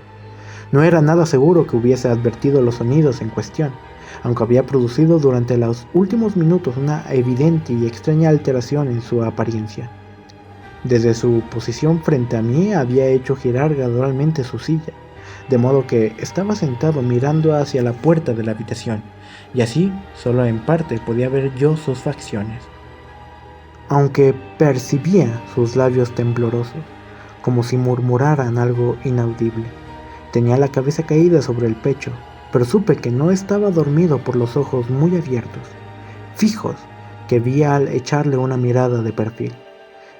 No era nada seguro que hubiese advertido los sonidos en cuestión, aunque había producido durante los últimos minutos una evidente y extraña alteración en su apariencia. Desde su posición frente a mí había hecho girar gradualmente su silla, de modo que estaba sentado mirando hacia la puerta de la habitación, y así, solo en parte, podía ver yo sus facciones. Aunque percibía sus labios temblorosos, como si murmuraran algo inaudible. Tenía la cabeza caída sobre el pecho, pero supe que no estaba dormido por los ojos muy abiertos, fijos, que vi al echarle una mirada de perfil.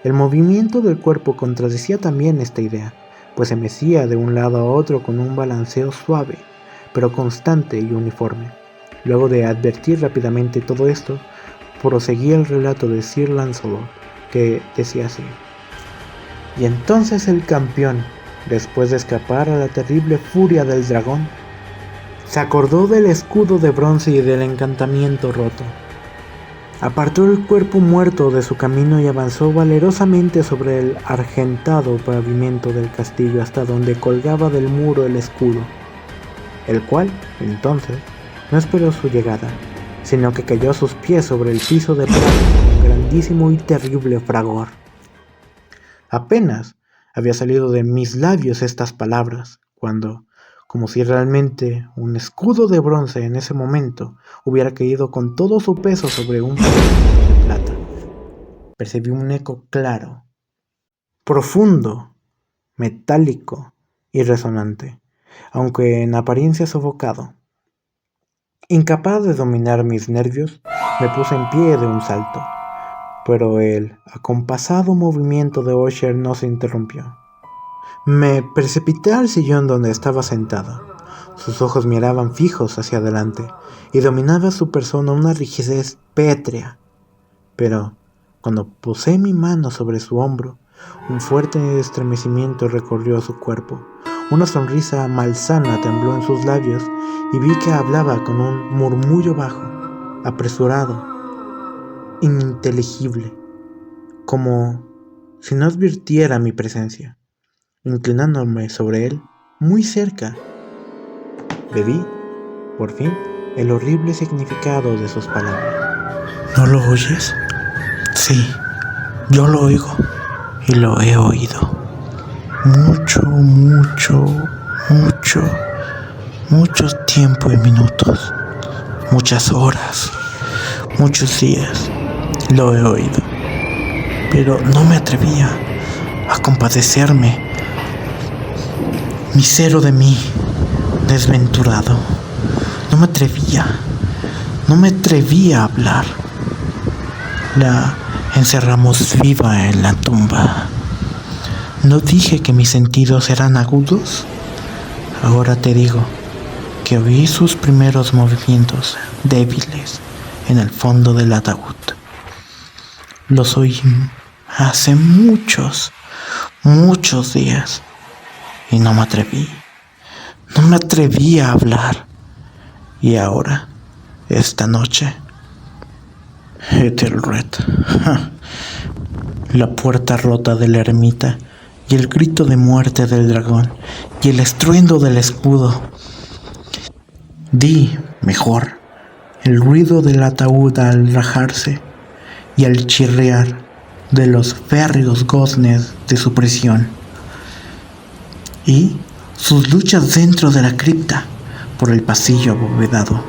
El movimiento del cuerpo contradecía también esta idea, pues se mecía de un lado a otro con un balanceo suave, pero constante y uniforme. Luego de advertir rápidamente todo esto, proseguía el relato de Sir Lancelot, que decía así: y entonces el campeón, después de escapar a la terrible furia del dragón, se acordó del escudo de bronce y del encantamiento roto. Apartó el cuerpo muerto de su camino y avanzó valerosamente sobre el argentado pavimento del castillo hasta donde colgaba del muro el escudo, el cual, entonces, no esperó su llegada, sino que cayó a sus pies sobre el piso de plata con un grandísimo y terrible fragor. Apenas había salido de mis labios estas palabras, cuando, como si realmente un escudo de bronce en ese momento hubiera caído con todo su peso sobre un pavimento de plata, percibí un eco claro, profundo, metálico y resonante, aunque en apariencia sofocado. Incapaz de dominar mis nervios, me puse en pie de un salto, pero el acompasado movimiento de Usher no se interrumpió. Me precipité al sillón donde estaba sentada. Sus ojos miraban fijos hacia adelante y dominaba su persona una rigidez pétrea. Pero cuando posé mi mano sobre su hombro, un fuerte estremecimiento recorrió su cuerpo. Una sonrisa malsana tembló en sus labios y vi que hablaba con un murmullo bajo, apresurado, ininteligible, como si no advirtiera mi presencia. Inclinándome sobre él, muy cerca, bebí, por fin, el horrible significado de sus palabras. ¿No lo oyes? Sí, yo lo oigo y lo he oído. Mucho tiempo y minutos, muchas horas, muchos días, lo he oído. Pero no me atrevía a compadecerme. Misero de mí, desventurado. No me atrevía a hablar. La encerramos viva en la tumba. ¿No dije que mis sentidos eran agudos? Ahora te digo que oí sus primeros movimientos débiles en el fondo del ataúd. Los oí hace muchos días y no me atreví a hablar. Y ahora, esta noche, Ethelred, la puerta rota de la ermita y el grito de muerte del dragón y el estruendo del escudo. Di, mejor, el ruido del ataúd al rajarse y al chirriar de los férreos goznes de su prisión. Y sus luchas dentro de la cripta por el pasillo abovedado,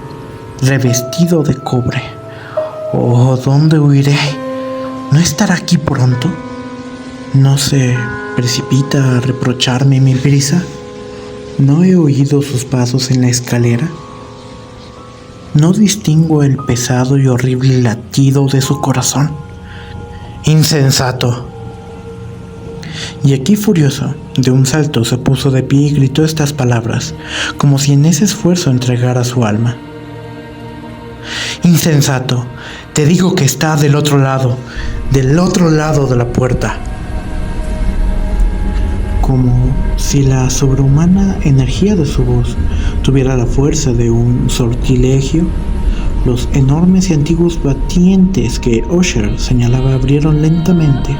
revestido de cobre. Oh, ¿dónde huiré? ¿No estará aquí pronto? ¿No se precipita a reprocharme mi prisa? ¿No he oído sus pasos en la escalera? ¿No distingo el pesado y horrible latido de su corazón? ¡Insensato! Y aquí, furioso, de un salto se puso de pie y gritó estas palabras, como si en ese esfuerzo entregara su alma. ¡Insensato! Te digo que está del otro lado de la puerta. Como si la sobrehumana energía de su voz tuviera la fuerza de un sortilegio, los enormes y antiguos batientes que Usher señalaba abrieron lentamente.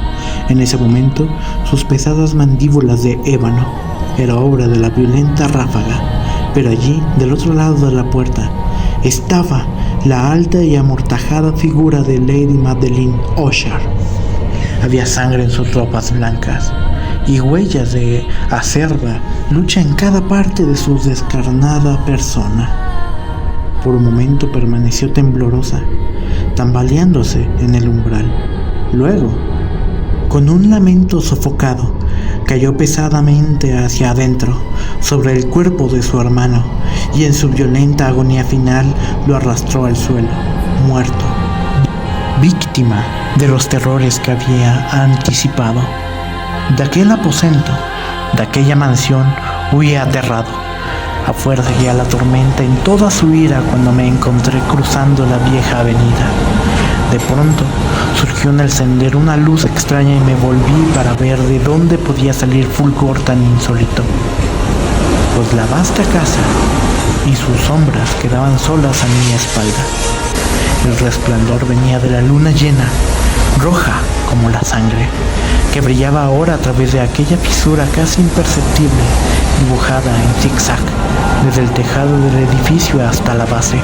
En ese momento, sus pesadas mandíbulas de ébano era obra de la violenta ráfaga, pero allí, del otro lado de la puerta, estaba la alta y amortajada figura de Lady Madeline Usher. Había sangre en sus ropas blancas y huellas de acerba lucha en cada parte de su descarnada persona. Por un momento permaneció temblorosa, tambaleándose en el umbral. Luego, con un lamento sofocado, cayó pesadamente hacia adentro, sobre el cuerpo de su hermano, y en su violenta agonía final lo arrastró al suelo, muerto, víctima de los terrores que había anticipado. De aquel aposento, de aquella mansión, huía aterrado. Afuera seguía la tormenta en toda su ira cuando me encontré cruzando la vieja avenida. De pronto surgió en el sendero una luz extraña y me volví para ver de dónde podía salir fulgor tan insólito. Pues la vasta casa y sus sombras quedaban solas a mi espalda. El resplandor venía de la luna llena, roja como la sangre, que brillaba ahora a través de aquella fisura casi imperceptible, dibujada en zigzag, desde el tejado del edificio hasta la base.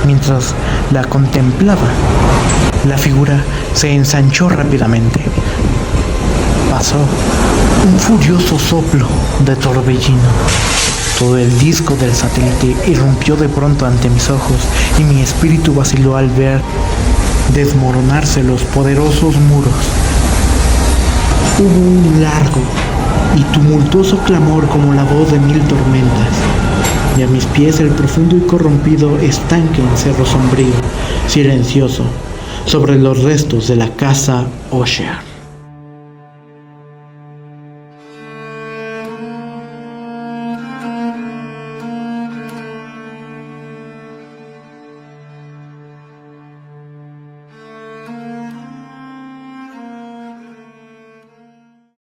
Mientras la contemplaba, la figura se ensanchó rápidamente. Pasó un furioso soplo de torbellino. Todo el disco del satélite irrumpió de pronto ante mis ojos y mi espíritu vaciló al ver desmoronarse los poderosos muros. Hubo un largo y tumultuoso clamor como la voz de mil tormentas, y a mis pies el profundo y corrompido estanque en cerro sombrío, silencioso, sobre los restos de la casa Usher.